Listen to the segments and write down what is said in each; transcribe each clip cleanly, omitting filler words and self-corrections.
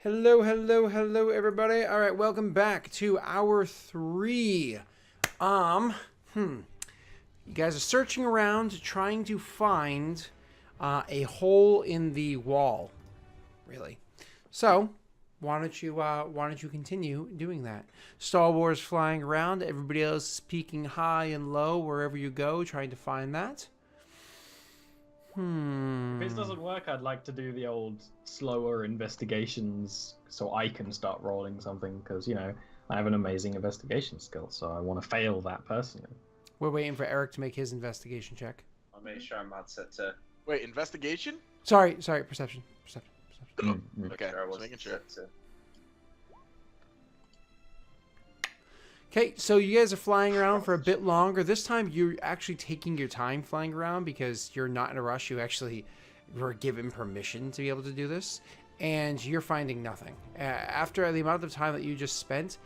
Hello, hello, hello, everybody. All right, welcome back to hour 3. You guys are searching around, trying to find a hole in the wall, really. So, why don't you continue doing that? Star Wars flying around, everybody else peeking high and low wherever you go, trying to find that. If this doesn't work, I'd like to do the old slower investigations so I can start rolling something, because, you know, I have an amazing investigation skill, so I want to fail that personally. We're waiting for Eric to make his investigation check. I'll make sure I'm not set to. Wait, investigation? Sorry, perception. Okay, Sure I just wasn't making sure. set to. Okay, so you guys are flying around for a bit longer. This time you're actually taking your time flying around because you're not in a rush. You actually were given permission to be able to do this, and you're finding nothing. After the amount of time that you just spent,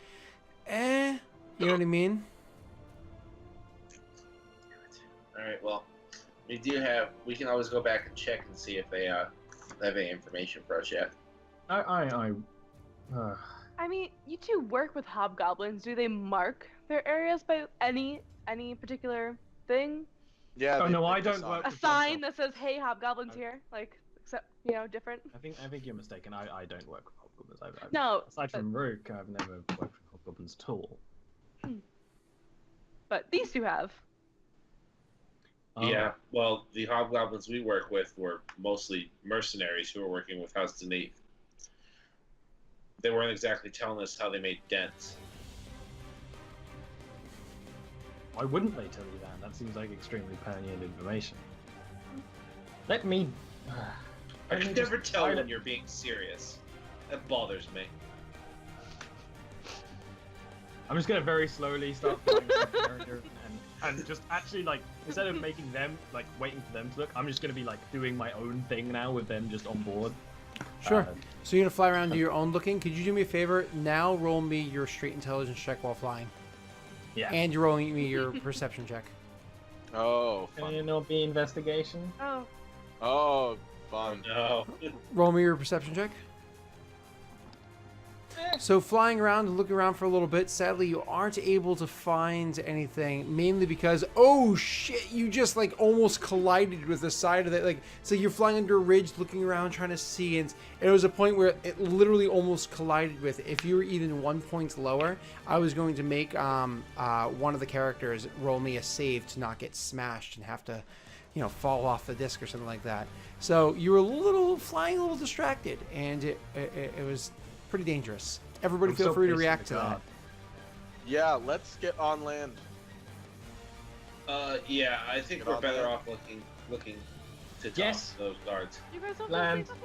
you know what I mean? All right. Well, we can always go back and check and see if they have any information for us yet. I mean, you two work with hobgoblins. Do they mark their areas by any particular thing? Yeah. Oh, no, I this don't on. work A with sign that says, "Hey, hobgoblins here," like, except different. I think you're mistaken. I don't work with hobgoblins. No, Aside from Rook, I've never worked with hobgoblins at all. but these two have. Yeah. Well, the hobgoblins we work with were mostly mercenaries who were working with House Denise. They weren't exactly telling us how they made dents. Why wouldn't they tell you that? That seems like extremely pertinent information. Let me. I let me can just never tell try when to- you're being serious. That bothers me. I'm just gonna very slowly start flying around the area and just actually, like, instead of making them, like, waiting for them to look, I'm just gonna be, like, doing my own thing now with them just on board. Sure. So you're gonna fly around and do your own looking. Could you do me a favor? Now roll me your straight intelligence check while flying, Yeah. and you're rolling me your perception check. Oh, Can fun. it not be investigation? Oh, Oh, fun. No. Roll me your perception check. So flying around and looking around for a little bit, sadly you aren't able to find anything, mainly because, oh shit, you just like almost collided with the side of it. Like, so you're flying under a ridge, looking around, trying to see, and it was a point where it literally almost collided with it. If you were even 1 point lower, I was going to make one of the characters roll me a save to not get smashed and have to, you know, fall off the disc or something like that. So you were flying a little distracted, and it was pretty dangerous. Everybody I'm feel so free to pissed in react the to that. car. Yeah, let's get on land. Yeah. I think Get we're on better there. off looking to Yes. toss those guards. you guys don't Land. feel safe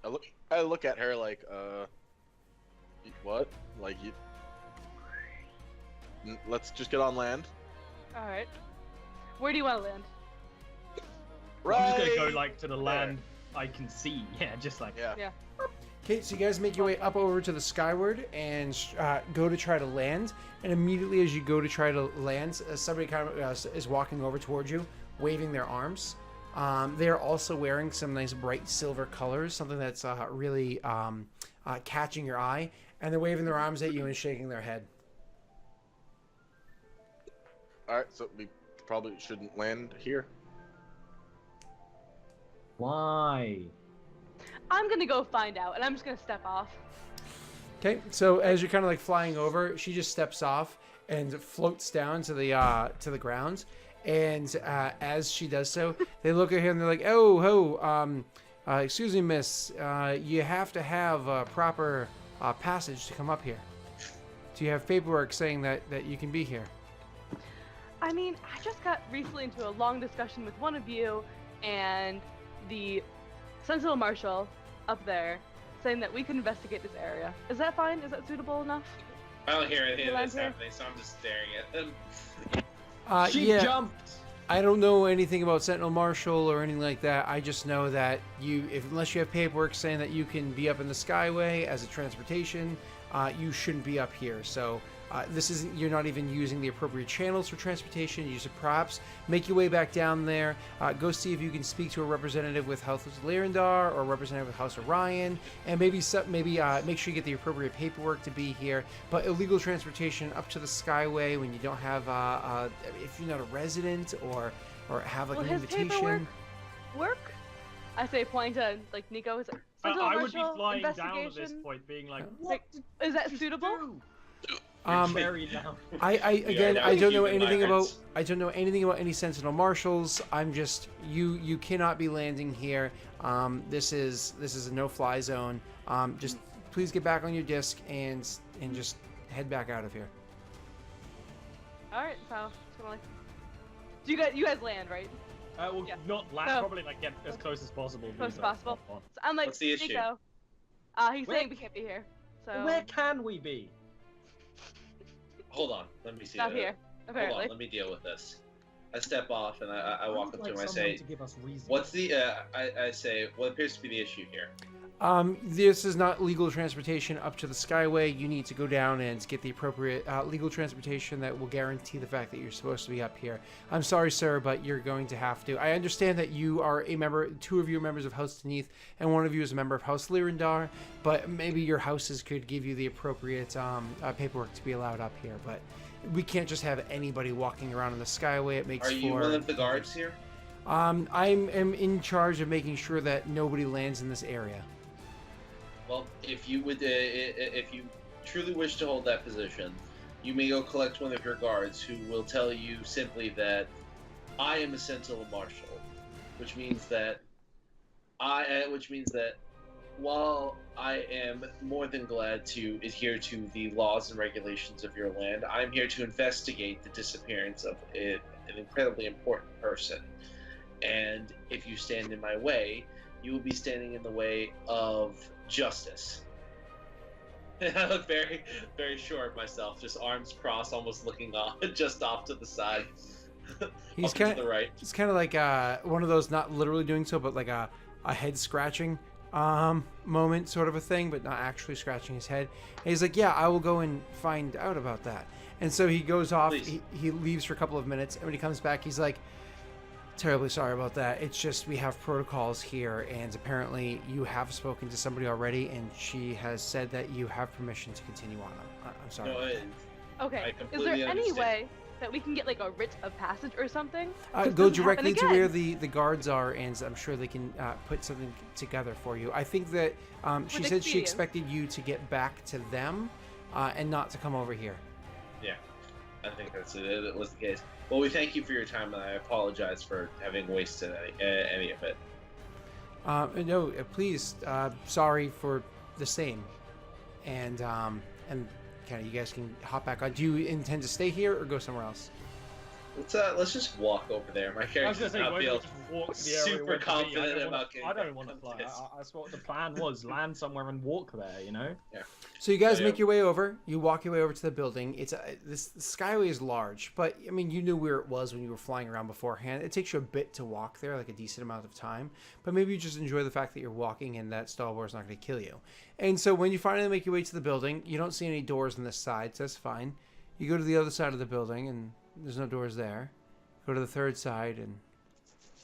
up here? I look at her like, what? Like, let's just get on land. All right. Where do you want to land? Right. I'm just gonna go, like, to the land I can see. Yeah, just like. Yeah. Yeah. Okay, so you guys make your way up over to the skyward and go to try to land. And immediately as you go to try to land, somebody kind of is walking over towards you, waving their arms. They're also wearing some nice bright silver colors, something that's really catching your eye. And they're waving their arms at you and shaking their head. All right, so we probably shouldn't land here. Why? I'm gonna go find out, and I'm just gonna step off. Okay, so as you're kind of like flying over, she just steps off and floats down to the ground. And as she does so, they look at her and they're like, excuse me, miss, you have to have a proper passage to come up here. Do you have paperwork saying that you can be here? I mean, I just got recently into a long discussion with one of you and the Sentinel Marshal up there, saying that we can investigate this area. Is that fine? Is that suitable enough? I don't hear anything of Land this here? happening, so I'm just staring at them. She Yeah, jumped. I don't know anything about Sentinel Marshal or anything like that. I just know that unless you have paperwork saying that you can be up in the skyway as a transportation, you shouldn't be up here. So This isn't, you're not even using the appropriate channels for transportation. You should perhaps make your way back down there. Go see if you can speak to a representative with House Lyrandar or a representative with House Orion, and maybe make sure you get the appropriate paperwork to be here. But illegal transportation up to the Skyway when you don't have, if you're not a resident or have like Will an his invitation. paperwork work? I say, pointing to like Nico. Is I would be flying down at this point, being like, "What is that suitable? Carry down." Again, now I don't know keeping my anything about. hands. I don't know anything about any Sentinel Marshals. I'm just you cannot be landing here. This is a no-fly zone. Just please get back on your disc and just head back out of here. All right, so it's gonna like. Do you guys land right? Well, Yeah. not land. No. Probably like get as close as possible. Close as because possible. that's not So I'm like, What's the issue? Nico. He's Where- saying we can't be here. So fun. Where can we be? Hold on, let me see. not here, Hold apparently. on, let me deal with this. I step off and I walk would up to him. like I someone say, to give us reason. "What's the?" I say, "What appears to be the issue here?" This is not legal transportation up to the Skyway. You need to go down and get the appropriate legal transportation that will guarantee the fact that you're supposed to be up here. I'm sorry, sir, but you're going to have to. I understand that you are a member, two of you are members of House Deneath, and one of you is a member of House Lyrandar, but maybe your houses could give you the appropriate paperwork to be allowed up here, but we can't just have anybody walking around on the Skyway. It makes Are you for... one of the guards here? I'm in charge of making sure that nobody lands in this area. Well, if you would, if you truly wish to hold that position, you may go collect one of your guards, who will tell you simply that I am a Sentinel Marshal, which means that while I am more than glad to adhere to the laws and regulations of your land, I'm here to investigate the disappearance of an incredibly important person. And if you stand in my way, you will be standing in the way of justice. I look very, very sure of myself, just arms crossed, almost looking off, just off to the side. He's Off to the right. It's kind of like one of those, not literally doing so, but like a head scratching moment sort of a thing, but not actually scratching his head. And he's like, yeah, I will go and find out about that. And so he goes off, he leaves for a couple of minutes, and when he comes back, he's like, terribly sorry about that. It's just we have protocols here, and apparently you have spoken to somebody already, and she has said that you have permission to continue on. I'm sorry. No, about that. Okay. I Is completely there any understand. way that we can get like a writ of passage or something? 'Cause Go this happened directly to again. where the guards are, and I'm sure they can put something together for you. I think that she With said she experience. expected you to get back to them and not to come over here. Yeah, I think that was the case. Well, we thank you for your time, and I apologize for having wasted any of it. No, please. Sorry for the same. And kind of you guys can hop back on. Do you intend to stay here or go somewhere else? Let's just walk over there. My I was character gonna does say, not why don't feel we just walk to the area super we want to be? confident about getting I don't back want to on fly. this. That's what the plan was: land somewhere and walk there. You know. So you guys Yeah, make yeah. your way over. You walk your way over to the building. It's this the Skyway is large, but I mean you knew where it was when you were flying around beforehand. It takes you a bit to walk there, like a decent amount of time. But maybe you just enjoy the fact that you're walking and that Star Wars is not going to kill you. And so when you finally make your way to the building, you don't see any doors on this side, so that's fine. You go to the other side of the building, and there's no doors there. Go to the third side, and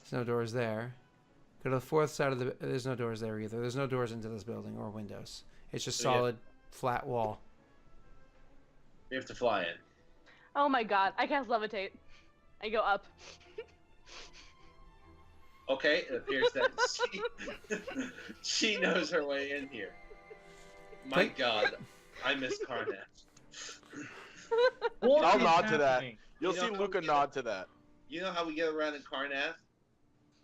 there's no doors there. Go to the fourth side of the. There's no doors there either. There's no doors into this building or windows. It's just So, yeah. solid, flat wall. We have to fly in. Oh my god, I cast levitate. I go up. Okay, it appears that she knows her way in here. My Okay. God, I miss Karnak. What I'll is nod to that. happening? You'll You see know, Luca you nod to that. You know how we get around in Karnath?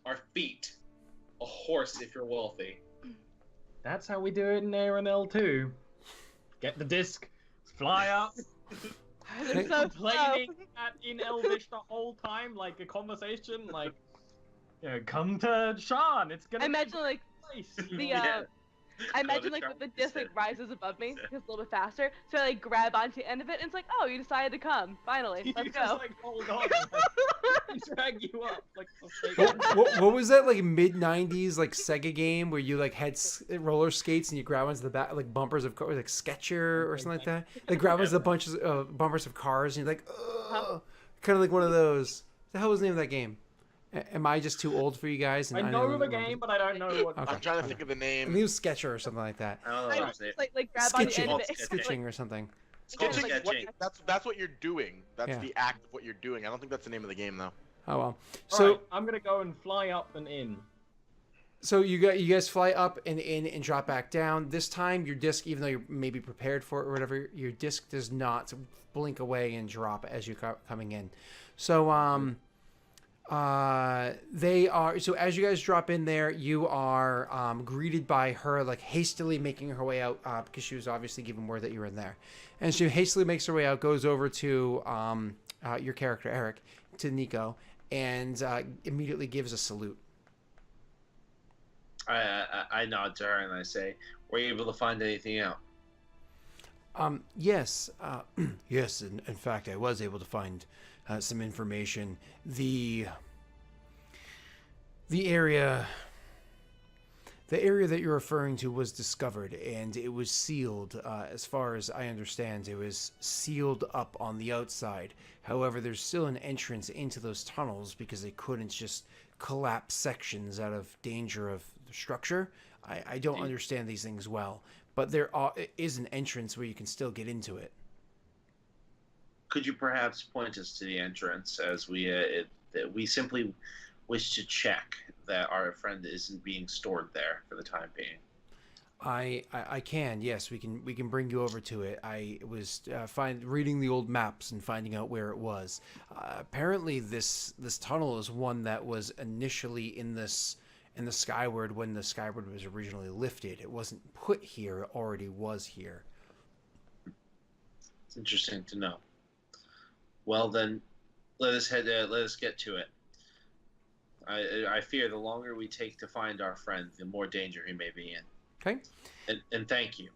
Our feet. A horse if you're wealthy. That's how we do it in Aeronel too. Get the disc, fly up, They're so complaining in Elvish the whole time, like a conversation, like, you know, come to Shan, it's gonna I imagine like be nice. the Yeah. I imagine like the disc like rises above me, just a little bit faster. So I like grab onto the end of it, and it's like, oh, you decided to come. Finally, let's You go. just like hold on, and drag you up like. What was that like mid '90s like Sega game where you like had roller skates and you grab onto the back like bumpers of cars, like Sketcher or something like that? Like grab onto the bunches of bumpers of cars and you're like, ugh. Kind of like one of those. What the hell was the name of that game? Am I just too old for you guys? And I know the game, but I don't know what. Okay. I'm trying to think of the I name. think it was Sketcher or something like that. I don't know I what I'm just saying. like grab on the end Sketching, of it. It's like, sketching or something. called like, sketching. That's what you're doing. That's Yeah. the act of what you're doing. I don't think that's the name of the game though. Oh well. All So right, I'm gonna go and fly up and in. so you guys fly up and in and drop back down. This time your disc, even though you're maybe prepared for it or whatever, your disc does not blink away and drop as you coming in. So they are, so as you guys drop in there, you are greeted by her like hastily making her way out because she was obviously given word that you were in there, and she hastily makes her way out, goes over to your character Eric, to Nico, and immediately gives a salute. I nod to her and I say, "Were you able to find anything out?" Yes, yes. In fact, I was able to find some information. The area that you're referring to was discovered, and it was sealed. As far as I understand, it was sealed up on the outside. However, there's still an entrance into those tunnels because they couldn't just collapse sections out of danger of the structure. I don't understand these things well, but there is an entrance where you can still get into it. Could you perhaps point us to the entrance, as we simply wish to check that our friend isn't being stored there for the time being? I can, yes, we can bring you over to it. I was reading the old maps and finding out where it was. Apparently, this tunnel is one that was initially in the Skyward when the Skyward was originally lifted. It wasn't put here; it already was here. It's interesting to know. Well, then, let us get to it. I fear the longer we take to find our friend, the more danger he may be in. Okay. And thank you.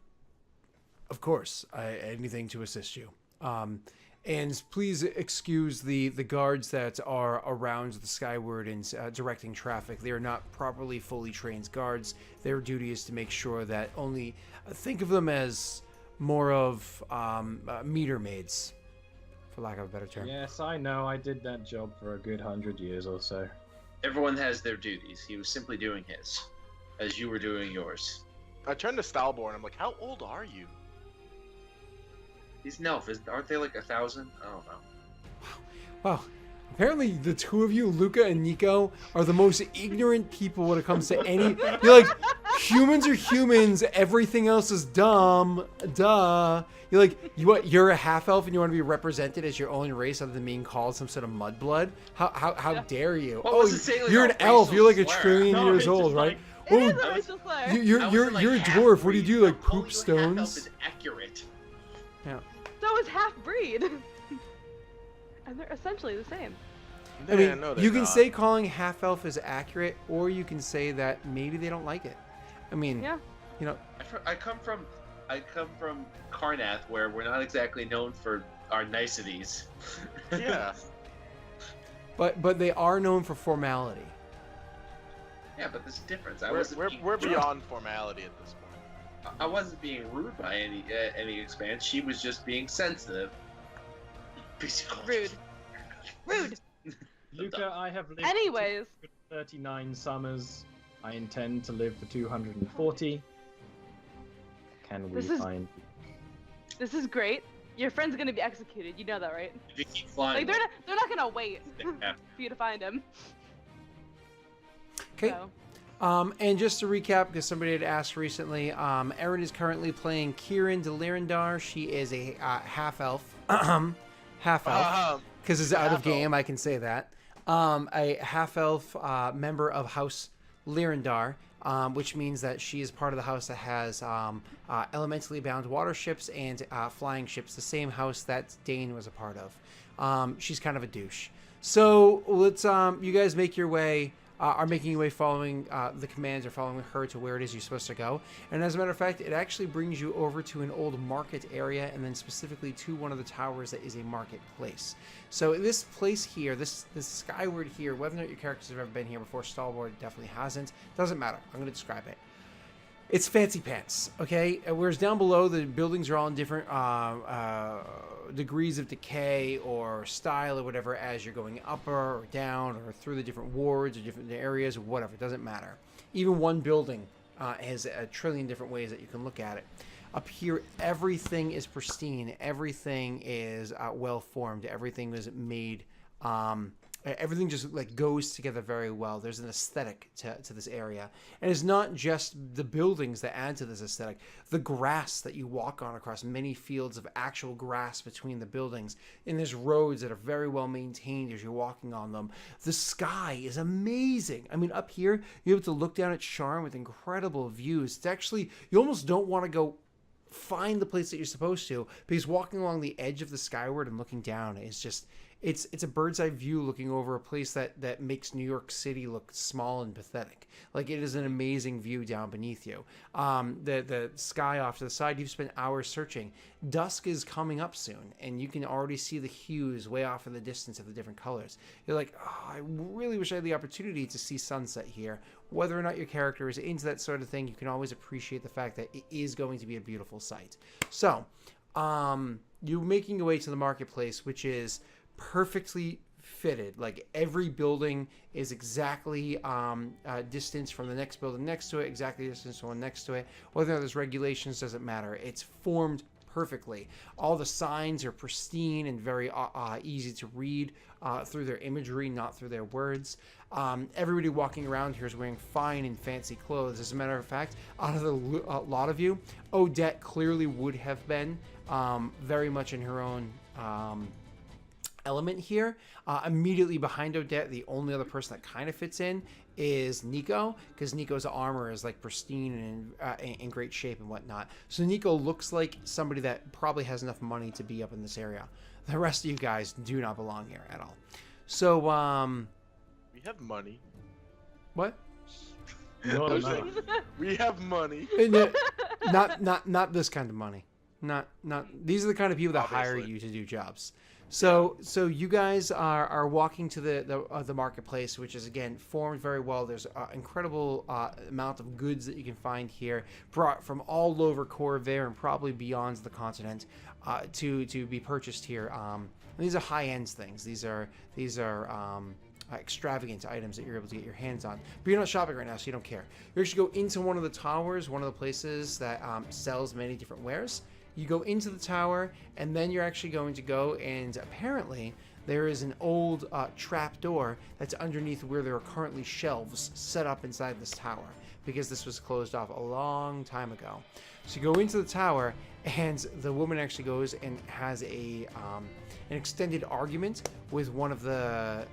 Of course, anything to assist you. And please excuse the guards that are around the Skyward and directing traffic. They are not properly fully trained guards. Their duty is to make sure that only think of them as more of meter maids, for lack of a better term. Yes, I know. I did that job for a good 100 years or so. Everyone has their duties. He was simply doing his, as you were doing yours. I turned to Stalborn. I'm like, how old are you? He's an elf, aren't they like 1,000? I don't know. Wow. Apparently, the two of you, Luca and Nico, are the most ignorant people when it comes to any. You're like, humans are humans. Everything else is dumb. Duh. You're like, you're a half elf and you want to be represented as your own race other than being called some sort of mudblood? How dare you? What was it saying, like, you're a an elf. racial You're like a slur? trillion No, years it's old, just right? It is Oh, a racial slur. you're a half dwarf. What do you do? Like breed. poop Calling you a half-elf stones? is accurate. Yeah. So is half breed. And they're essentially the same. I mean, no, they're you can not. say calling half elf is accurate, or you can say that maybe they don't like it. I mean, Yeah. you know, I come from Karnath, where we're not exactly known for our niceties. Yeah. but they are known for formality. Yeah, but there's a difference. We're beyond formality at this point. I wasn't being rude by any expanse. She was just being sensitive. Rude. Rude. Luca, I have lived Anyways. for 39 summers. I intend to live for 240. Can we This is- find... This is great. Your friend's gonna be executed. You know that, right? If you keep flying, Like they're not gonna wait Yeah. for you to find him. Okay. So. And just to recap, because somebody had asked recently, Erin is currently playing Kieran de Lirindar. She is a half elf. Half elf. Because it's out of half-elf. game, I can say that. A half elf member of House Lirindar, which means that she is part of the house that has elementally bound water ships and flying ships, the same house that Dane was a part of. She's kind of a douche. So let's you guys make your way are making your way following the commands or following her to where it is you're supposed to go. And as a matter of fact, it actually brings you over to an old market area, and then specifically to one of the towers that is a marketplace. So this place here, this skyward here, whether or not your characters have ever been here before, Stalwart definitely hasn't. Doesn't matter. I'm going to describe it. It's fancy pants, okay? Whereas down below, the buildings are all in different degrees of decay or style or whatever as you're going upper or down or through the different wards or different areas or whatever. It doesn't matter. Even one building has a trillion different ways that you can look at it. Up here, everything is pristine. Everything is well-formed. Everything is made... everything just like goes together very well. There's an aesthetic to this area, and it's not just the buildings that add to this aesthetic. The grass that you walk on across many fields of actual grass between the buildings, and there's roads that are very well maintained as you're walking on them. The sky is amazing. I mean, up here you're able to look down at Charm with incredible views. It's actually, you almost don't want to go find the place that you're supposed to, because walking along the edge of the skyward and looking down is just, it's a bird's eye view looking over a place that makes New York City look small and pathetic. Like, it is an amazing view down beneath you. The sky off to the side, you've spent hours searching. Dusk is coming up soon, and you can already see the hues way off in the distance of the different colors. You're like, oh, I really wish I had the opportunity to see sunset here. Whether or not your character is into that sort of thing, you can always appreciate the fact that it is going to be a beautiful sight. So, you're making your way to the marketplace, which is perfectly fitted. Like, every building is exactly distance from the next building next to it, exactly distance from one next to it. Whether there's regulations doesn't matter. It's formed perfectly. All the signs are pristine and very easy to read through their imagery, not through their words. Everybody walking around here is wearing fine and fancy clothes. As a matter of fact, out of the lot of you, Odette clearly would have been very much in her own element here. Immediately behind Odette, the only other person that kind of fits in is Nico, because Nico's armor is like pristine and in great shape and whatnot. So Nico looks like somebody that probably has enough money to be up in this area. The rest of you guys do not belong here at all. So we have money. What? We have money. Not this kind of money. Not these are the kind of people that hire you to do jobs. So you guys are walking to the marketplace, which is again formed very well. There's an incredible amount of goods that you can find here, brought from all over Corvair and probably beyond the continent, to be purchased here. And these are high-end things. These are extravagant items that you're able to get your hands on. But you're not shopping right now, so you don't care. You actually go into one of the towers, one of the places that sells many different wares. You go into the tower, and then you're actually going to go, and apparently there is an old trap door that's underneath where there are currently shelves set up inside this tower, because this was closed off a long time ago. So you go into the tower, and the woman actually goes and has an extended argument with one of the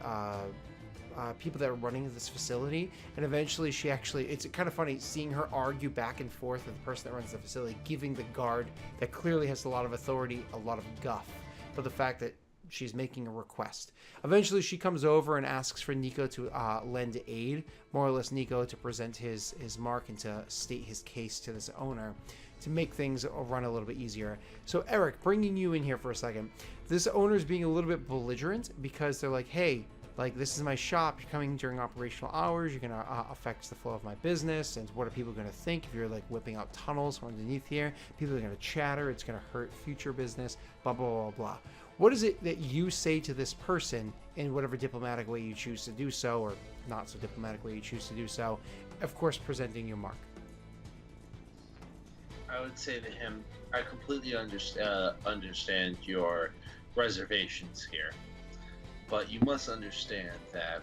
people that are running this facility, and eventually it's kind of funny seeing her argue back and forth with the person that runs the facility, giving the guard that clearly has a lot of authority a lot of guff for the fact that she's making a request. Eventually she comes over and asks for Nico to lend aid, more or less Nico to present his mark and to state his case to this owner to make things run a little bit easier. So Eric, bringing you in here for a second, this owner's being a little bit belligerent because they're like, hey, like, this is my shop. You're coming during operational hours. You're going to affect the flow of my business. And what are people going to think if you're, like, whipping out tunnels from underneath here? People are going to chatter. It's going to hurt future business, blah, blah, blah, blah. What is it that you say to this person in whatever diplomatic way you choose to do so, or not so diplomatic way you choose to do so, of course, presenting your mark? I would say to him, I completely understand your reservations here. But you must understand that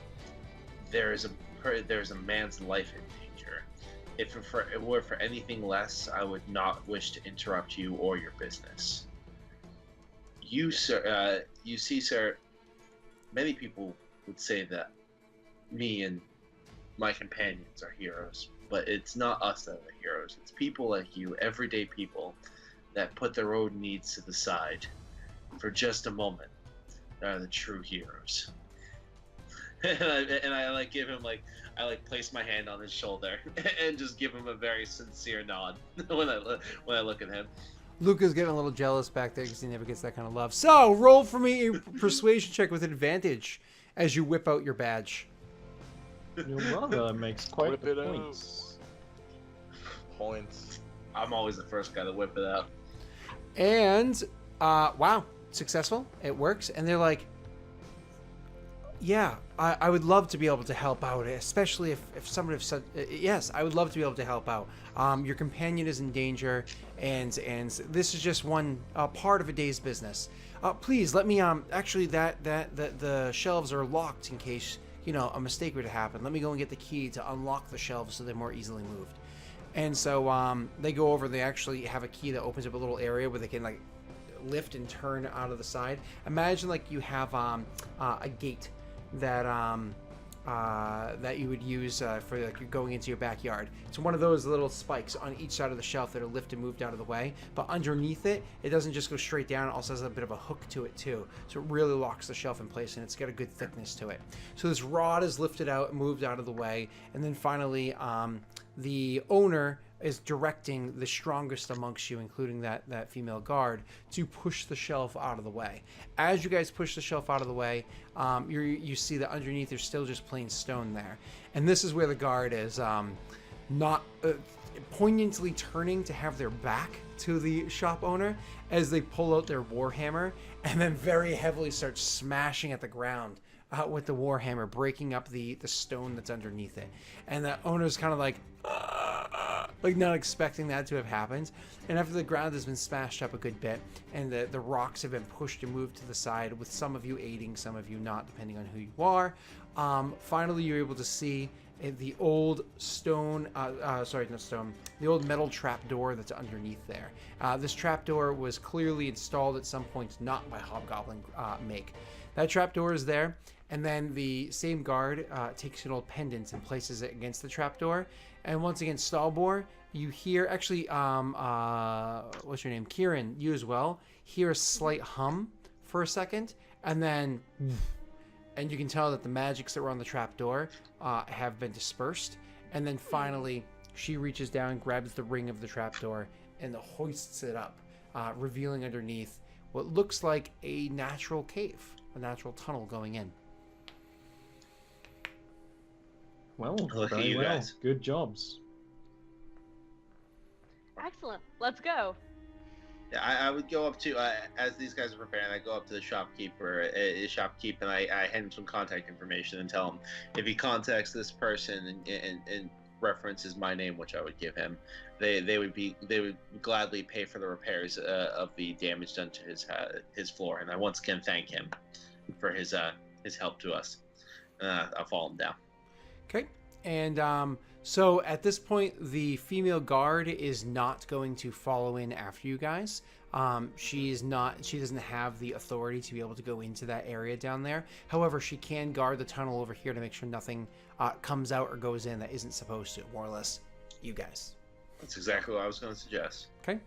there is a man's life in danger. If it were for anything less, I would not wish to interrupt you or your business. You, sir, you see, sir, many people would say that me and my companions are heroes, but it's not us that are heroes. It's people like you, everyday people, that put their own needs to the side for just a moment. Are the true heroes. and I like give him like I like place my hand on his shoulder and just give him a very sincere nod when I look at him. Luca's getting a little jealous back there because he never gets that kind of love. So roll for me a persuasion check with advantage as you whip out your badge. Your brother makes quite Whip the it out. points. Points. I'm always the first guy to whip it out. And wow, successful. It works. And they're like, yeah, I would love to be able to help out, especially if somebody said, yes, I would love to be able to help out. Your companion is in danger, and this is just one part of a day's business. Please let me actually the shelves are locked in case a mistake were to happen. Let me go and get the key to unlock the shelves so they're more easily moved. And so they go over. They actually have a key that opens up a little area where they can like lift and turn out of the side. Imagine like you have a gate that that you would use for like you're going into your backyard. It's one of those little spikes on each side of the shelf that are lifted and moved out of the way. But underneath it, it doesn't just go straight down. It also has a bit of a hook to it too. So it really locks the shelf in place, and it's got a good thickness to it. So this rod is lifted out and moved out of the way, and then finally the owner is directing the strongest amongst you, including that female guard, to push the shelf out of the way. As you guys push the shelf out of the way, you see that underneath there's still just plain stone there. And this is where the guard is not poignantly turning to have their back to the shop owner as they pull out their warhammer and then very heavily start smashing at the ground with the warhammer, breaking up the stone that's underneath it. And the owner's kind of like not expecting that to have happened. And after the ground has been smashed up a good bit and the rocks have been pushed and moved to the side, with some of you aiding, some of you not, depending on who you are, finally you're able to see the old stone, the old metal trapdoor that's underneath there. This trapdoor was clearly installed at some point, not by Hobgoblin make. That trapdoor is there, and then the same guard takes an old pendant and places it against the trapdoor. And once again, Stalbor, you hear, actually, what's your name? Kieran, you as well, hear a slight hum for a second, and then, and you can tell that the magics that were on the trapdoor have been dispersed. And then finally, she reaches down, grabs the ring of the trapdoor, and hoists it up, revealing underneath what looks like a natural cave, a natural tunnel going in. Well, Look at very you well. guys. Good jobs. Excellent. Let's go. Yeah, I would go up to as these guys are preparing. I go up to the shopkeeper, and I hand him some contact information and tell him if he contacts this person and references my name, which I would give him, they would gladly pay for the repairs of the damage done to his floor. And I once again thank him for his help to us. I'll fall him down. Okay, and so at this point, the female guard is not going to follow in after you guys. She doesn't have the authority to be able to go into that area down there. However, she can guard the tunnel over here to make sure nothing comes out or goes in that isn't supposed to, more or less, you guys. That's exactly what I was going to suggest. Okay.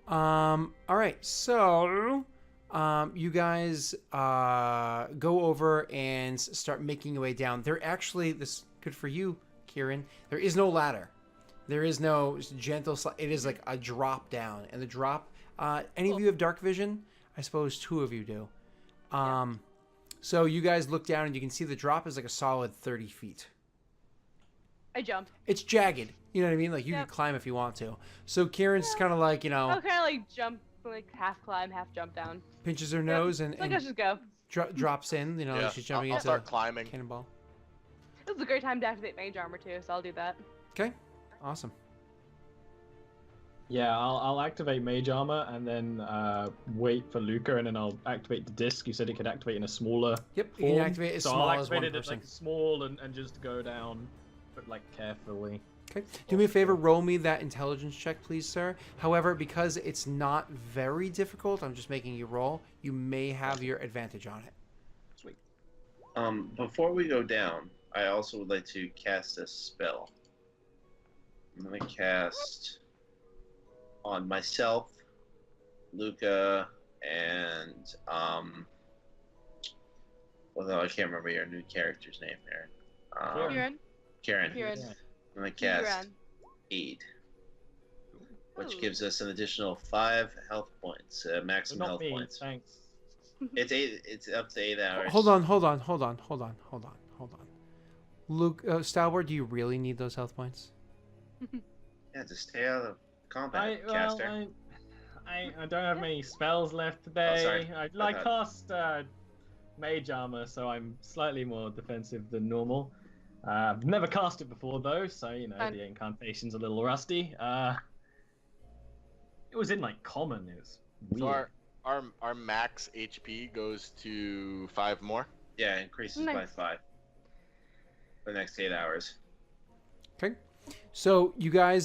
All right, so you guys go over and start making your way down. There actually, this good for you, Kieran. There is no ladder. There is no gentle slide. It is like a drop down, and the drop. Any of you have dark vision? I suppose 2 of you do. So you guys look down, and you can see the drop is like a solid 30 feet. I jump. It's jagged. You know what I mean? Like you Yep. can climb if you want to. So Kieran's kind of like I'll kind of like jump, like half climb, half jump down. pinches her nose and, Like, let's just go. drops in. You know, Yeah, she's jumping I'll into start climbing. cannonball. This is a great time to activate mage armor too, so I'll do that. Okay, awesome. Yeah, I'll activate mage armor and then wait for Luca, and then I'll activate the disc. You said it could activate in a smaller Yep, you can form, activate it as so small I'll as one activate it person. like small and just go down, but like carefully. Okay, do me a favor, roll me that intelligence check, please, sir. However, because it's not very difficult, I'm just making you roll. You may have your advantage on it. Sweet. Before we go down, I also would like to cast a spell. I'm going to cast on myself, Luca, and Although I can't remember your new character's name there. Kieran. Karen. Kieran. I'm gonna cast Kieran. Aid, which Ooh. gives us an additional 5 health points, maximum Not health me, points. thanks. It's 8. It's up to 8 hours. Hold on. Luke, Stalwart, do you really need those health points? Yeah, just stay out of combat, caster. I don't have many spells left today. sorry. I cast mage armor, so I'm slightly more defensive than normal. I've never cast it before though, so you know the incantation's a little rusty. It was in like common. It was weird. So our max HP goes to 5 more. Yeah, it increases by Nice. 5 for the next 8 hours. Okay. So you guys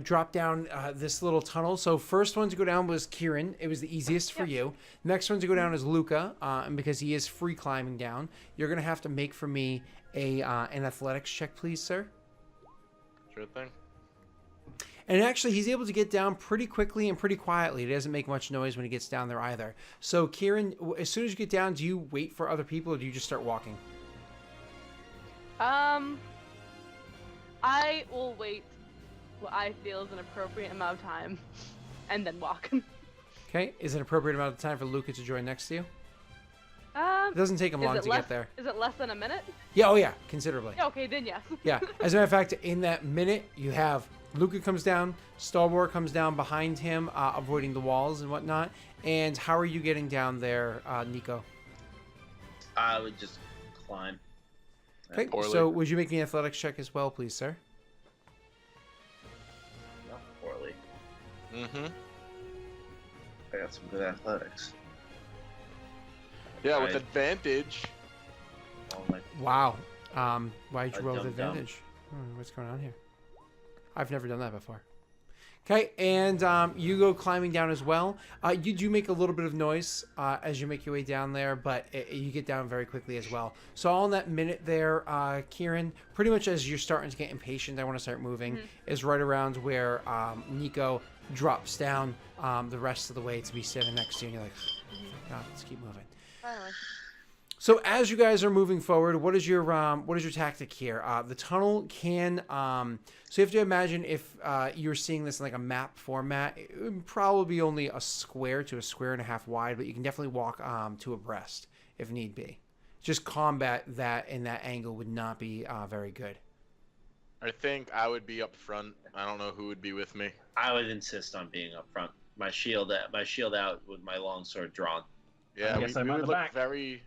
drop down this little tunnel. So first one to go down was Kieran. It was the easiest for you. Next one to go down is Luca, and because he is free climbing down, you're gonna have to make for me an athletics check, please, sir. Sure thing. And actually, he's able to get down pretty quickly and pretty quietly. It doesn't make much noise when he gets down there either. So Kieran, as soon as you get down, do you wait for other people or do you just start walking? I will wait what I feel is an appropriate amount of time, and then walk. Okay. Is it an appropriate amount of time for Luca to join next to you? It Is doesn't take him long it to less, get there. Is it less than a minute? Yeah. Oh yeah. Considerably. Yeah, okay, then yes. Yeah. As a matter of fact, in that minute, you have Luca comes down, Stalwart comes down behind him, avoiding the walls and whatnot. And how are you getting down there, Nico? I would just climb. Okay. Poorly. So would you make me an athletics check as well, please, sir? Not poorly. Mm-hmm. I got some good athletics. Yeah, with Right. advantage. All my Wow. Why'd you A roll with dum-dum. advantage? What's going on here? I've never done that before. Okay, and you go climbing down as well. You do make a little bit of noise as you make your way down there, but you get down very quickly as well. So all in that minute there, Kieran, pretty much as you're starting to get impatient, I want to start moving, is right around where Nico drops down the rest of the way to be sitting next to you, and you're like, God, let's keep moving. Finally. So as you guys are moving forward, what is your tactic here? The tunnel can so you have to imagine if you're seeing this in like a map format, it would probably be only a square to a square and a half wide, but you can definitely walk to abreast if need be. Just combat that in that angle would not be very good. I think I would be up front. I don't know who would be with me. I would insist on being up front. My shield out with my longsword drawn. Yeah, I guess I'm we at would the look back. very.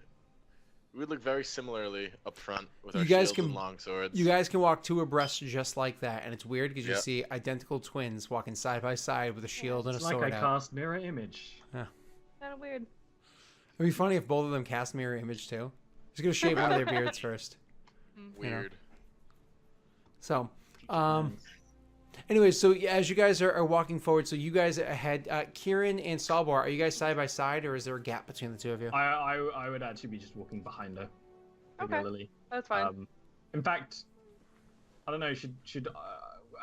We would look very similarly up front with You our guys shields can- and long swords. You guys can walk two abreast just like that, and it's weird because you Yep. see identical twins walking side by side with a shield and a It's like sword I out. cast mirror image. Kind of weird. It'd be funny if both of them cast mirror image too. Just gonna shave one of their beards first. Weird. So, anyway, so as you guys are walking forward, so you guys ahead, Kieran and Salbar, are you guys side by side, or is there a gap between the two of you? I would actually be just walking behind her. Okay. Lily. That's fine. In fact, I don't know. Should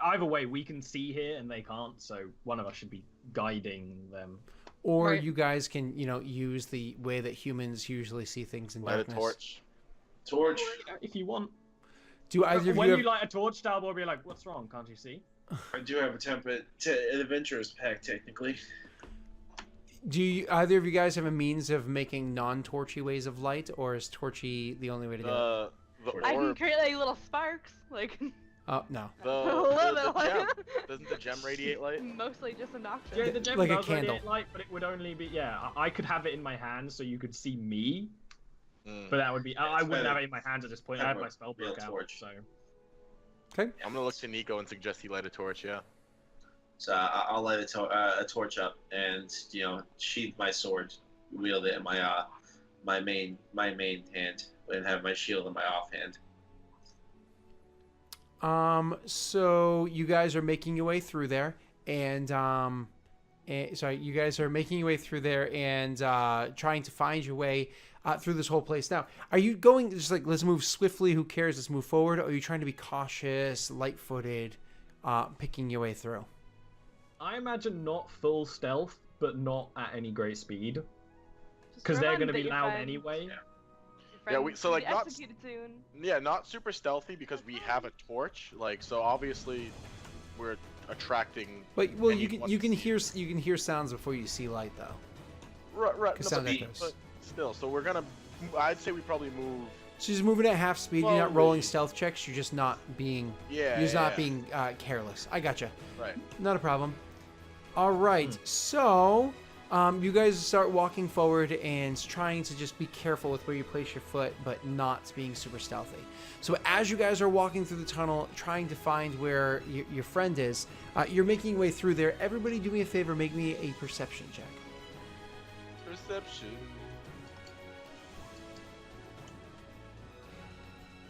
either way we can see here and they can't, so one of us should be guiding them. Or Right. you guys can, use the way that humans usually see things in Light a darkness. torch. Torch. If you want. Do either of When you you have, light a torch, Dalbo will be like, "What's wrong? Can't you see?" I do have an adventurer's pack, technically. either of you guys have a means of making non-torchy ways of light, or is torchy the only way to do it? The I can orb. create like little sparks, like Oh no. The gem. Doesn't the gem radiate light? mostly just obnoxious. Yeah, the gem Like a does radiate candle. light, but it would only be I could have it in my hand so you could see me, Mm. but that would be I It's wouldn't better- have it in my hands at this point. I have my spell real book out, torch. so Okay. I'm gonna look to Nico and suggest he light a torch. Yeah. So I'll light a torch up and sheath my sword, wield it in my main hand, and have my shield in my offhand. So you guys are making your way through there, and you guys are making your way through there and trying to find your way through this whole place. Now, are you going just like, let's move swiftly, who cares, let's move forward, or are you trying to be cautious, light-footed, picking your way through? I imagine not full stealth, but not at any great speed, Just because they're remember going to be that loud if I'm- anyway. Yeah. If Yeah, friends so, will like, be not- executed soon. Yeah, not super stealthy because we have a torch. Like, so obviously we're attracting. But you anyone can to see. hear sounds before you see light though. Right. Cause No, sound but, echoes. but still, so we're gonna. I'd say we probably move. So you're moving at half speed. You're not Slowly. rolling stealth checks. You're just not being. Yeah. You're just not yeah. being careless. I gotcha. Right. Not a problem. All right. So you guys start walking forward and trying to just be careful with where you place your foot, but not being super stealthy. So as you guys are walking through the tunnel, trying to find where your friend is, you're making your way through there. Everybody, do me a favor. Make me a perception check. Perception.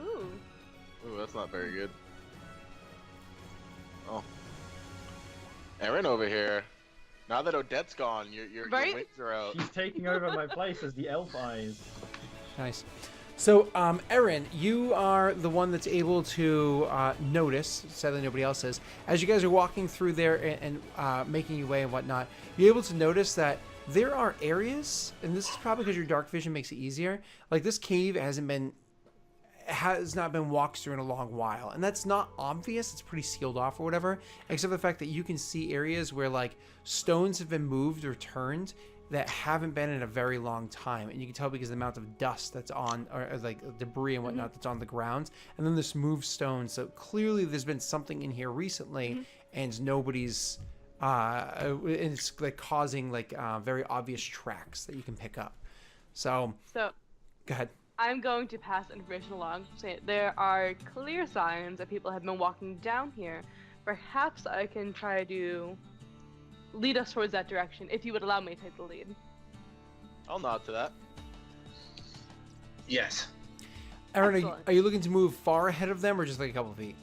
Ooh. Ooh, that's not very good. Oh. Aaron over here. Now that Odette's gone, your Right? wings are out. She's taking over my place as the elf eyes. Nice. So, Erin, you are the one that's able to notice, sadly nobody else is, as you guys are walking through there and making your way and whatnot, you're able to notice that there are areas, and this is probably because your dark vision makes it easier, like this cave has not been walked through in a long while, and that's not obvious. It's pretty sealed off or whatever, except for the fact that you can see areas where like stones have been moved or turned that haven't been in a very long time, and you can tell because of the amount of dust that's on, or like debris and whatnot that's on the ground, and then this moved stone. So clearly there's been something in here recently, and nobody's it's like causing like very obvious tracks that you can pick up. So So go ahead. I'm going to pass information along. Say there are clear signs that people have been walking down here. Perhaps I can try to lead us towards that direction, if you would allow me to take the lead. I'll nod to that. Yes. Aaron, Excellent. are you looking to move far ahead of them or just like a couple feet?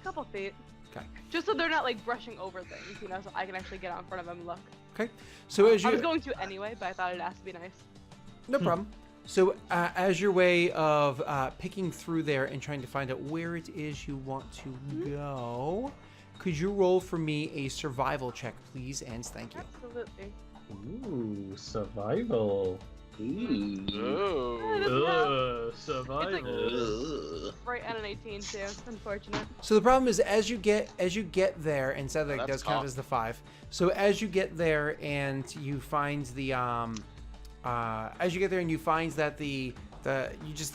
Couple feet. Okay. Just so they're not like brushing over things, you know, so I can actually get out in front of them and look. Okay. So as I you was going to anyway, but I thought it'd have to be nice. no problem. So as your way of picking through there and trying to find out where it is you want to go, could you roll for me a survival check, please, and thank you. Absolutely. Ooh, survival. Ooh. Oh. Survival. Right at an 18 too. Unfortunate. So the problem is as you get there, and sadly Oh, it that's does count tough. as the 5. So as you get there and you find the that the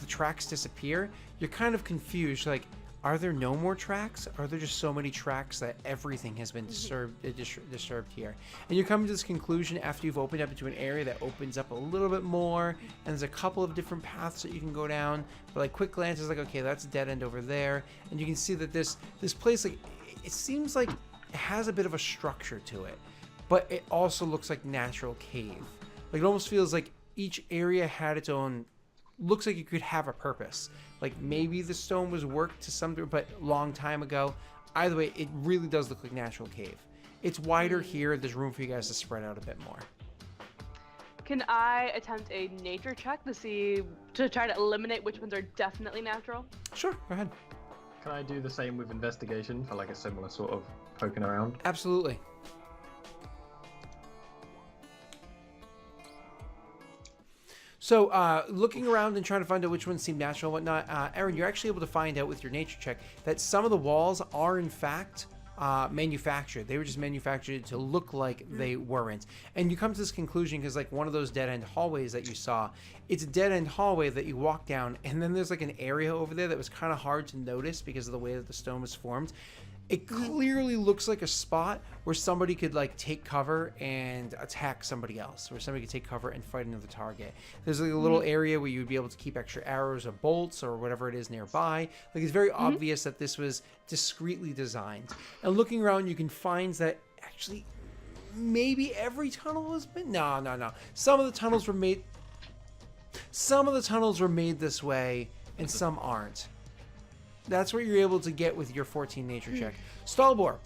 tracks disappear, you're kind of confused. Like, are there no more tracks? Are there just so many tracks that everything has been disturbed here? And you're coming to this conclusion after you've opened up into an area that opens up a little bit more, and there's a couple of different paths that you can go down. But like quick glance is like, okay, that's a dead end over there, and you can see that this place, like, it seems like it has a bit of a structure to it, but it also looks like natural cave. Like, it almost feels like each area had its own. Looks like it could have a purpose. Like maybe the stone was worked to some degree, but long time ago. Either way, it really does look like natural cave. It's wider here. There's room for you guys to spread out a bit more. Can I attempt a nature check to try to eliminate which ones are definitely natural? Sure, go ahead. Can I do the same with investigation for like a similar sort of poking around? Absolutely. So, looking around and trying to find out which ones seem natural and whatnot, Aaron, you're actually able to find out with your nature check that some of the walls are in fact manufactured. They were just manufactured to look like they weren't. And you come to this conclusion because, like, one of those dead-end hallways that you saw, it's a dead-end hallway that you walk down, and then there's like an area over there that was kind of hard to notice because of the way that the stone was formed. It clearly looks like a spot where somebody could like take cover and attack somebody else, where somebody could take cover and fight another target. There's like a little area where you would be able to keep extra arrows or bolts or whatever it is nearby. Like, it's very obvious that this was discreetly designed. And looking around, you can find that actually maybe every tunnel has been. No. Some of the tunnels were made this way, and some aren't. That's what you're able to get with your 14 nature check. Stalbor,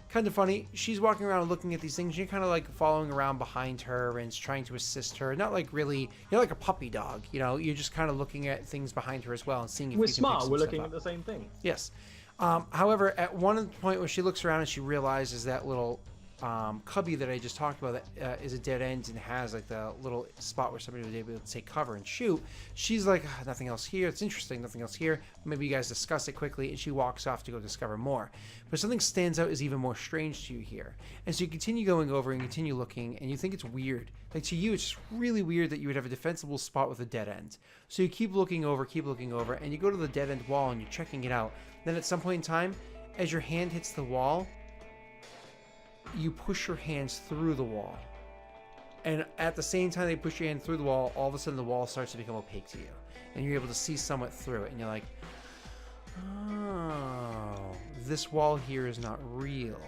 kind of funny. She's walking around looking at these things. You're kind of like following around behind her and trying to assist her. Not like really, you're like a puppy dog. You know, you're just kind of looking at things behind her as well and seeing if We're you can smart. pick some We're stuff looking up. at the same thing. Yes. However, at one point where she looks around and she realizes that little cubby that I just talked about that is a dead end and has like the little spot where somebody would be able to take cover and shoot. She's like, nothing else here. It's interesting. Nothing else here. Maybe you guys discuss it quickly, and she walks off to go discover more. But something stands out is even more strange to you here. And so you continue going over and continue looking, and you think it's weird. Like to you, it's just really weird that you would have a defensible spot with a dead end. So you keep looking over, and you go to the dead end wall and you're checking it out. Then at some point in time, as your hand hits the wall, you push your hands through the wall. And at the same time they push your hand through the wall, all of a sudden the wall starts to become opaque to you. And you're able to see somewhat through it. And you're like, oh, this wall here is not real.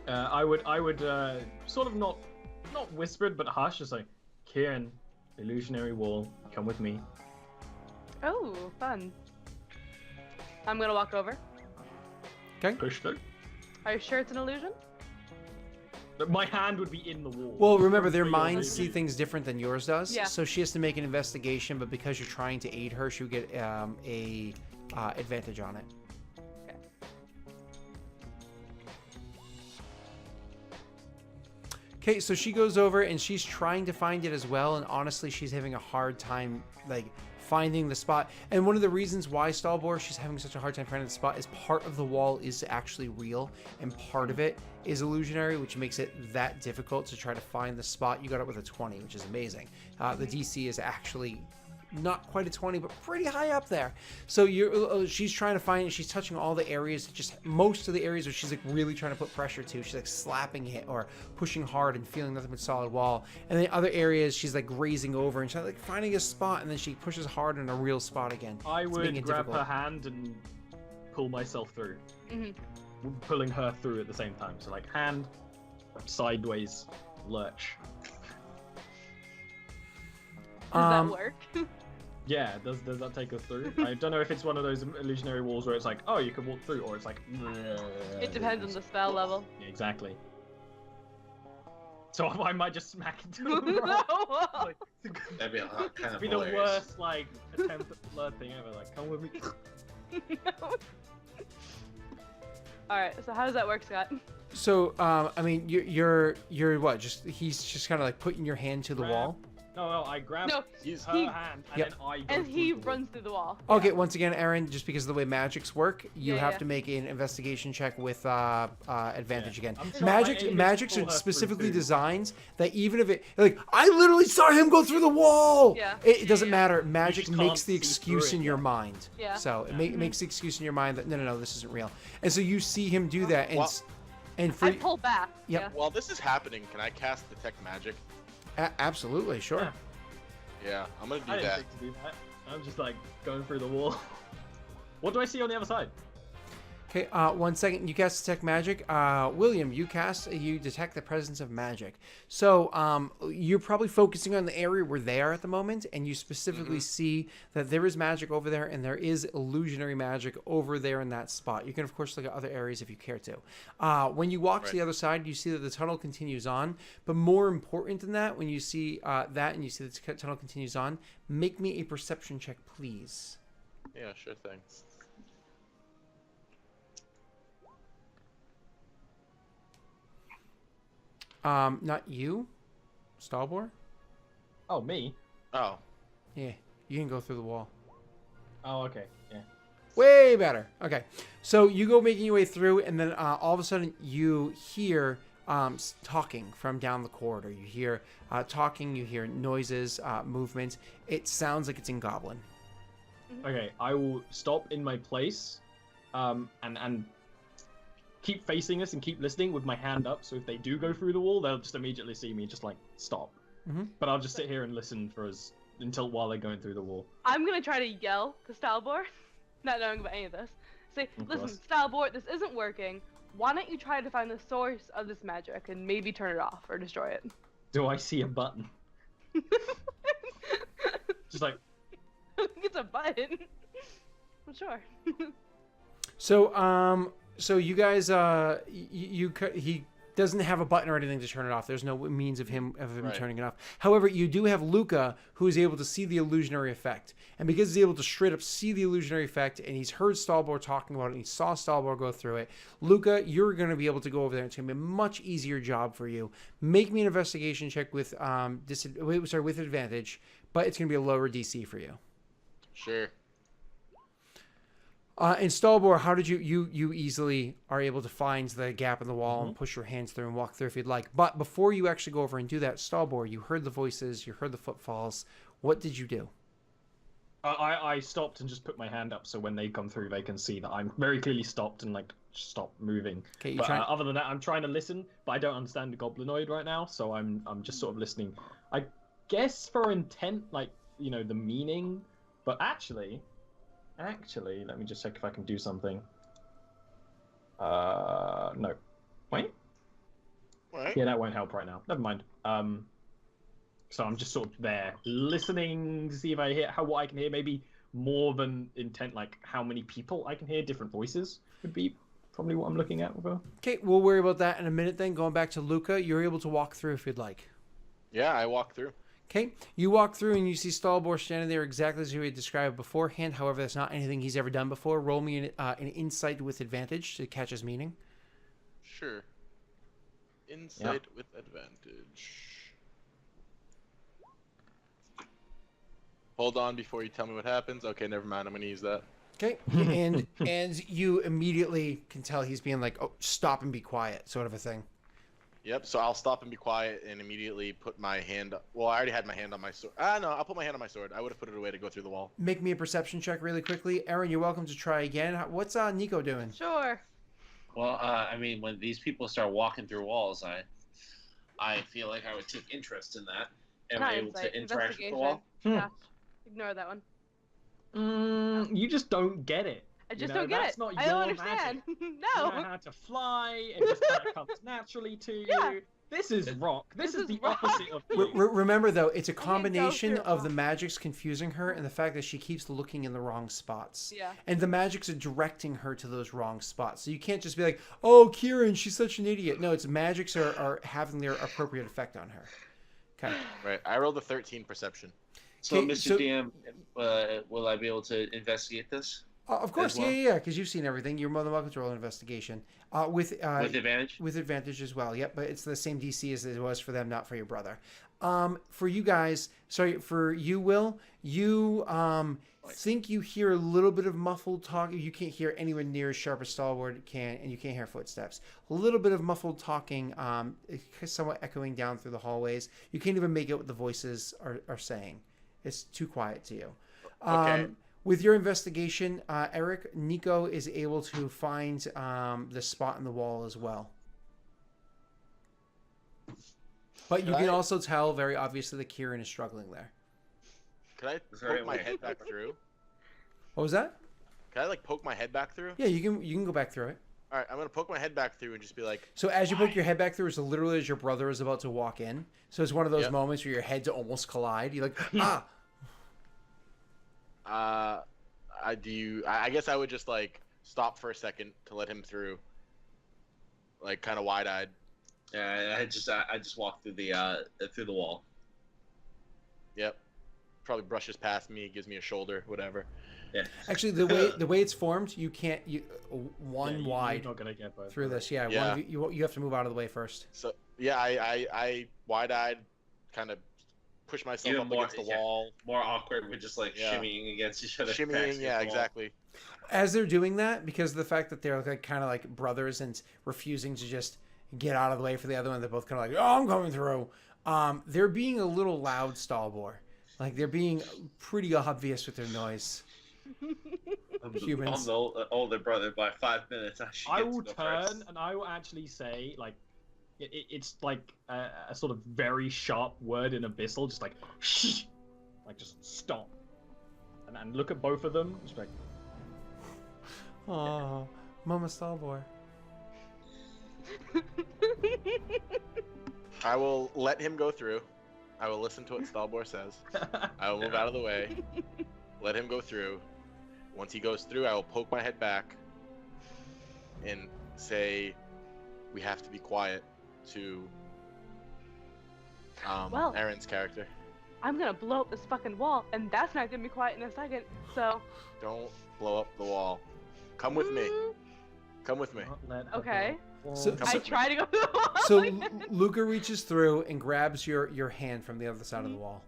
I would sort of not whispered, but harsh, just like, Kieran, illusionary wall, come with me. Oh, fun. I'm gonna walk over. Okay. Push through. Are you sure it's an illusion? My hand would be in the wall. Well, remember, their Real, minds maybe. see things different than yours does. Yeah. So she has to make an investigation, but because you're trying to aid her, she'll get a advantage on it. Okay. Okay, so she goes over and she's trying to find it as well, and honestly, she's having a hard time, like, finding the spot. And one of the reasons why Stalbor, she's having such a hard time finding the spot is part of the wall is actually real, and part of it is illusionary, which makes it that difficult to try to find the spot. You got it with a 20, which is amazing. The DC is actually not quite a 20, but pretty high up there. So she's trying to find it. She's touching all the areas, just most of the areas where she's like really trying to put pressure to. She's like slapping it or pushing hard and feeling nothing but solid wall. And then other areas she's like grazing over and she's like finding a spot, and then she pushes hard in a real spot again. I It's would making it grab difficult. her hand and pull myself through. Mm-hmm. Pulling her through at the same time. So like hand, sideways, lurch. Does that work? Yeah, does that take us through? I don't know if it's one of those illusionary walls where it's like, oh, you can walk through, or it's like... It depends on the spell level. Yeah, exactly. So I might just smack into the rock. Like, That'd be kind of be hilarious. the worst, like, attempt at flirt thing ever. Like, come with me. No. Alright, so how does that work, Scott? So, I mean, you're what? He's just kind of like putting your hand to the wall. No, I grab No, her hand, and Yep. then I go And through he the wall. runs through the wall. Okay, once again, Aaron, just because of the way magics work, you Yeah, have yeah. to make an investigation check with advantage again. I'm sure my aim is to Magics pull are her through specifically too. designed that even if it, like, I literally saw him go through the wall. Yeah. It doesn't Yeah. matter. Magic just makes can't the see excuse through in it, your yeah. mind. Yeah. So it Yeah. makes the excuse in your mind that no, this isn't real. And so you see him do that, and Well- and for I pull back. Yep. Yeah. While this is happening, can I cast Detect Magic? absolutely sure. Yeah. Yeah, I'm gonna do I didn't that. think to do that. I'm just like going through the wall. What do I see on the other side? Okay, 1 second. You cast Detect Magic. William, you detect the presence of magic. So you're probably focusing on the area where they are at the moment, and you specifically see that there is magic over there, and there is illusionary magic over there in that spot. You can, of course, look at other areas if you care to. When you walk to the other side, you see that the tunnel continues on. But more important than that, when you see that and you see the tunnel continues on, make me a perception check, please. Yeah, sure thing. Not you, Stalbor. Oh, me? Oh, Yeah, you can go through the wall. Oh, okay. Yeah. Way better. Okay, so you go making your way through, and then all of a sudden you hear talking from down the corridor. You hear talking. You hear noises, movement. It sounds like it's in Goblin. Okay, I will stop in my place, and keep facing us and keep listening with my hand up. So if they do go through the wall, they'll just immediately see me, just like stop. Mhm. But I'll just sit here and listen for us while they're going through the wall. I'm gonna try to yell to Stalbor, not knowing about any of this. Say, Of listen, course. Stalbor, this isn't working. Why don't you try to find the source of this magic and maybe turn it off or destroy it? Do I see a button? Just like, It's a button. I'm sure. So you guys, he doesn't have a button or anything to turn it off. There's no means of him Right. turning it off. However, you do have Luca, who is able to see the illusionary effect. And because he's able to straight up see the illusionary effect, and he's heard Stalbor talking about it, and he saw Stalbor go through it, Luca, you're going to be able to go over there. It's going to be a much easier job for you. Make me an investigation check with with advantage, but it's going to be a lower DC for you. Sure. And Stalbor, how did you easily are able to find the gap in the wall and push your hands through and walk through if you'd like. But before you actually go over and do that, Stalbor, you heard the voices, you heard the footfalls. What did you do? I stopped and just put my hand up so when they come through, they can see that I'm very clearly stopped and like stop moving. Okay, But other than that, I'm trying to listen, but I don't understand the goblinoid right now, so I'm just sort of listening. I guess for intent, like the meaning, but actually, let me just check if I can do something. No. Wait. What? Yeah, that won't help right now. Never mind. So I'm just sort of there, listening to see if I hear what I can hear. Maybe more than intent, like how many people I can hear, different voices would be probably what I'm looking at. Okay, we'll worry about that in a minute then. Going back to Luca, you're able to walk through if you'd like. Yeah, I walk through. Okay, you walk through and you see Stalbor standing there exactly as you had described beforehand. However, that's not anything he's ever done before. Roll me an insight with advantage to catch his meaning. Sure. Insight with advantage. Hold on before you tell me what happens. Okay, never mind. I'm gonna use that. Okay, and you immediately can tell he's being like, "Oh, stop and be quiet," sort of a thing. Yep. So I'll stop and be quiet and immediately put my hand. Well, I already had my hand on my sword. No, I'll put my hand on my sword. I would have put it away to go through the wall. Make me a perception check really quickly. Aaron, you're welcome to try again. What's Nico doing? Sure. Well, I mean, when these people start walking through walls, I feel like I would take interest in that. Am I able to interact with the wall? Yeah. Ignore that one. You just don't get it. I just don't get That's it. Not I your don't understand. Magic. No. You know how to fly. It just kind of comes naturally to you. Yeah. This is rock. This is the rock. opposite of you. Remember, though, it's a go combination through of the all. magics confusing her and the fact that she keeps looking in the wrong spots. Yeah. And the magics are directing her to those wrong spots. So you can't just be like, "Oh, Kieran, she's such an idiot." No, it's magics are having their appropriate effect on her. Okay. Right. I rolled a 13 perception. So, Okay, Mr. so- DM, will I be able to investigate this Of course, well. yeah, because you've seen everything. You're more than welcome to roll an investigation. With with advantage? advantage as well. Yep, but it's the same DC as it was for them, not for your brother. For you guys, for you, Will, you think you hear a little bit of muffled talking. You can't hear anywhere near as sharp as Stalwart can, and you can't hear footsteps. A little bit of muffled talking, somewhat echoing down through the hallways. You can't even make out what the voices are saying. It's too quiet to you. Okay. With your investigation, Eric, Nico is able to find the spot in the wall as well. But you can also tell very obviously that Kieran is struggling there. Could I Sorry, poke my wait. head back through? What was that? Can I poke my head back through? Yeah, you can go back through it. All right, I'm gonna poke my head back through and just be like, So as you poke your head back through, it's literally as your brother is about to walk in. So it's one of those Yep. moments where your heads almost collide. You're like, I guess I would just like stop for a second to let him through, like kind of wide-eyed. Yeah, I just walked through the wall. Yep. Probably brushes past me, gives me a shoulder, whatever. Yeah. Actually, the way it's formed, you can't one wide You're not gonna get both. through this. Yeah, Yeah. One of you have to move out of the way first. So yeah, I wide-eyed, kind of push myself Even up more- against the yeah. wall, More awkward. We're just like Yeah. shimmying against each other. shimmying. Yeah, exactly. As they're doing that, because of the fact that they're like kind of like brothers and refusing to just get out of the way for the other one, they're both kind of like, "Oh, I'm coming through." They're being a little loud, Stalbor. Like they're being pretty obvious with their noise. Humans. I'm the older brother by 5 minutes. I will turn and I will actually say like it's like a sort of very sharp word in abyssal, just like shh, like just stop, and look at both of them, just like Oh, Mama Stalbor. I will let him go through. I will listen to what Stalbor says. I will move out of the way. Let him go through. Once he goes through, I will poke my head back and say, "We have to be quiet. to Well- Aaron's character. I'm gonna blow up this fucking wall, and that's not gonna be quiet in a second. So. Don't blow up the wall. Come with me. Come with me. Not let her Okay. go. So- Come I with me. try to go through the wall. So again. Luca reaches through and grabs your hand from the other side of the wall.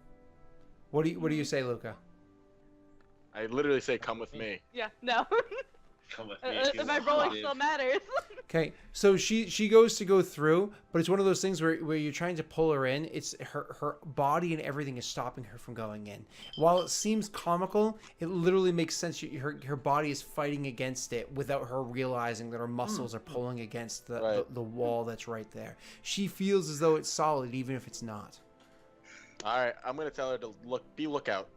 What do you say, Luca? I literally say, "Come with me." Yeah. No. Come with me. if you If my want rolling to still live. matters. Okay, so she goes to go through, but it's one of those things where you're trying to pull her in. It's her body and everything is stopping her from going in. While it seems comical, it literally makes sense. Her body is fighting against it without her realizing that her muscles are pulling against the wall that's right there. She feels as though it's solid, even if it's not. All right, I'm gonna tell her to be lookout.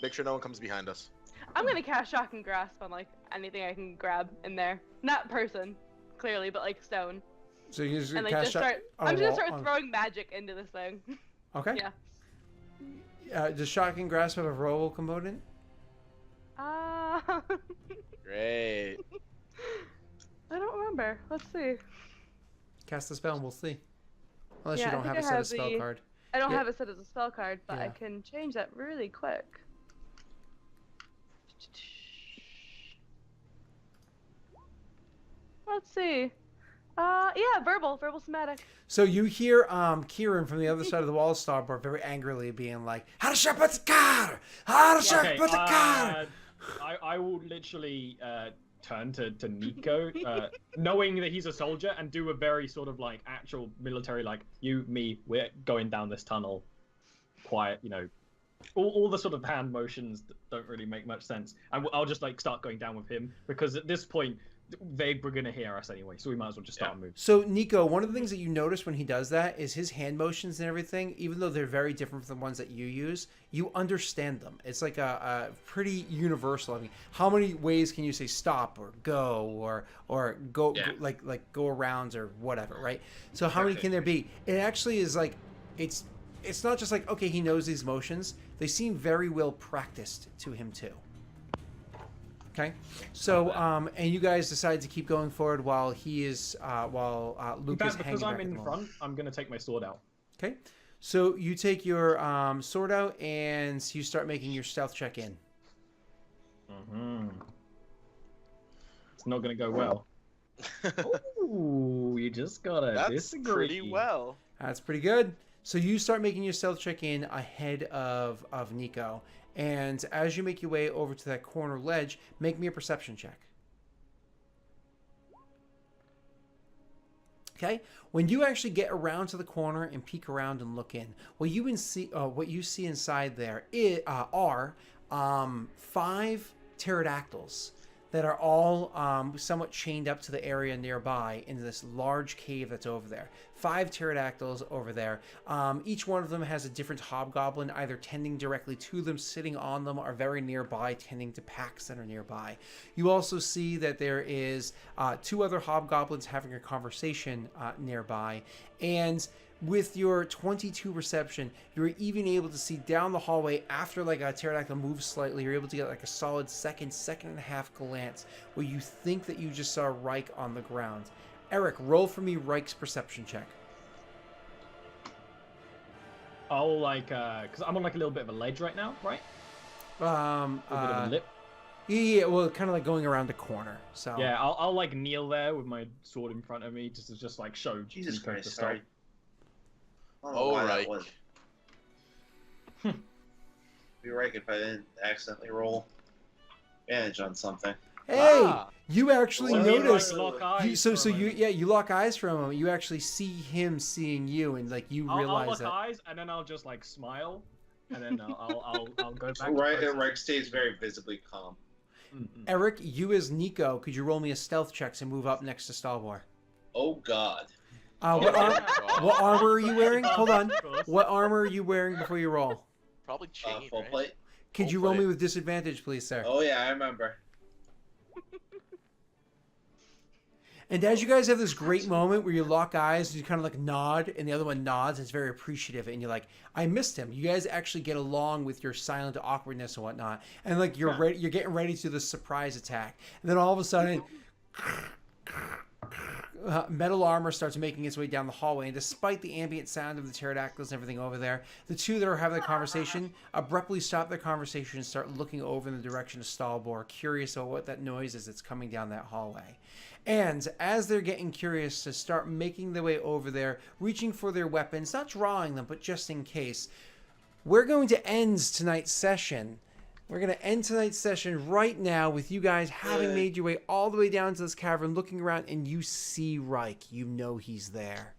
Make sure no one comes behind us. I'm gonna cast shock and grasp on like anything I can grab in there. Not person, clearly, but like stone. So you just And like cast just start. on I'm a just gonna wall- start throwing magic into this thing. Okay. Yeah. Does shock and grasp have a roll component? Ah. Great. I don't remember. Let's see. Cast the spell and we'll see. Unless Yeah, you I don't think have a I set have of spell the- card. I don't Yeah. have it set as a spell card, but I Yeah. can change that really quick. Let's see. Yeah, verbal somatic. So you hear Kieran from the other side of the wall, Starboard, very angrily being like, "How to shop at the car? How to shop Okay, at the car?" I will literally turn to Nico, knowing that he's a soldier, and do a very sort of like actual military, like we're going down this tunnel, quiet, all the sort of hand motions that don't really make much sense. And I'll just like start going down with him because at this point they were gonna hear us anyway, so we might as well just start moving. So Nico, one of the things that you notice when he does that is his hand motions and everything, even though they're very different from the ones that you use, you understand them. It's like a pretty universal. I mean, how many ways can you say stop or go or go like go around or whatever, right? So how many can there be? It actually is like it's not just like, okay, he knows these motions. They seem very well practiced to him too. Okay, so and you guys decide to keep going forward while he is Luke is hanging Because I'm back at in the wall. front, I'm gonna take my sword out. Okay, so you take your sword out and you start making your stealth check in. It's not gonna go well. Ooh, you just gotta That's disagree. pretty well. That's pretty good. So you start making your stealth check in ahead of Nico, and as you make your way over to that corner ledge, make me a perception check. Okay, when you actually get around to the corner and peek around and look in, what you see inside there are 5 pterodactyls that are all somewhat chained up to the area nearby in this large cave that's over there. 5 pterodactyls over there. Each one of them has a different hobgoblin, either tending directly to them, sitting on them, or very nearby, tending to packs that are nearby. You also see that there is 2 other hobgoblins having a conversation nearby, and with your 22 perception, you're even able to see down the hallway after like a pterodactyl moves slightly. You're able to get like a solid second and a half glance where you think that you just saw Reich on the ground. Eric, roll for me Reich's perception check. I'll because I'm on like a little bit of a ledge right now, right? A bit of a lip. Yeah, well, kind of like going around the corner. So Yeah, I'll like kneel there with my sword in front of me, just to like show Jesus Nico Christ, to stop. sorry. I don't know Oh, why that right. was. Be right if I didn't accidentally roll advantage on something. Hey, Ah. you actually Well, You, notice. like, lock eyes So for a moment. you lock eyes from him. You actually see him seeing you, and like you I'll realize lock that. eyes and then I'll just like smile, and then I'll go back. Right, to Reich stays very visibly calm. Eric, you as Nico, could you roll me a stealth check to move up next to Stalwar? Oh God. What, what armor are you wearing? Hold on. Of course. What armor are you wearing before you roll? Probably chain, Full right? plate. Could you roll me with disadvantage, please, sir? Oh yeah, I remember. And as you guys have this great moment where you lock eyes, you kind of like nod, and the other one nods, it's very appreciative, and you're like, I missed him. You guys actually get along with your silent awkwardness and whatnot, and like you're you're getting ready to do the surprise attack, and then all of a sudden, metal armor starts making its way down the hallway, and despite the ambient sound of the pterodactyls and everything over there, the two that are having the conversation abruptly stop their conversation and start looking over in the direction of Stalbor, curious about what that noise is that's coming down that hallway. And as they're getting curious to start making their way over there, reaching for their weapons, not drawing them, but just in case, we're going to end tonight's session. We're going to end tonight's session right now with you guys having made your way all the way down to this cavern, looking around, and you see Reich. You know he's there.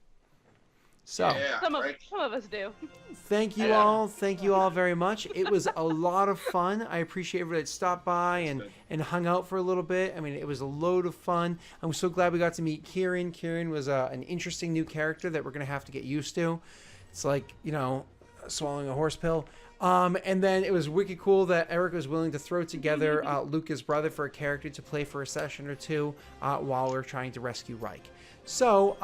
So, Some of us do. thank you all. Thank you all very much. It was a lot of fun. I appreciate everybody that stopped by and hung out for a little bit. I mean, it was a load of fun. I'm so glad we got to meet Kieran. Kieran was an interesting new character that we're going to have to get used to. It's like, swallowing a horse pill. And then it was wicked cool that Eric was willing to throw together Luca's brother for a character to play for a session or two while we're trying to rescue Reich. So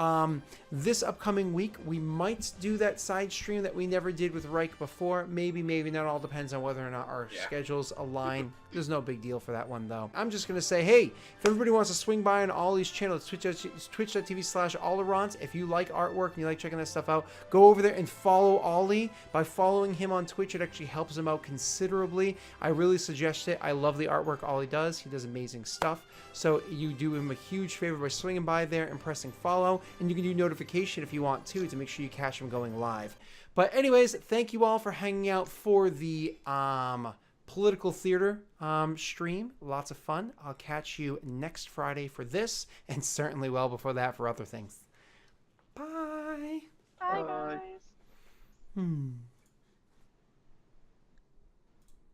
this upcoming week, we might do that side stream that we never did with Reich before. Maybe not. All depends on whether or not our schedules align. There's no big deal for that one, though. I'm just going to say, hey, if everybody wants to swing by on Ollie's channel, it's twitch.tv/Ollerant. If you like artwork and you like checking that stuff out, go over there and follow Ollie. By following him on Twitch, it actually helps him out considerably. I really suggest it. I love the artwork Ollie does. He does amazing stuff. So you do him a huge favor by swinging by there and pressing follow. And you can do notification if you want to make sure you catch him going live. But anyways, thank you all for hanging out for the political theater stream. Lots of fun. I'll catch you next Friday for this, and certainly well before that for other things. Bye. Bye, guys.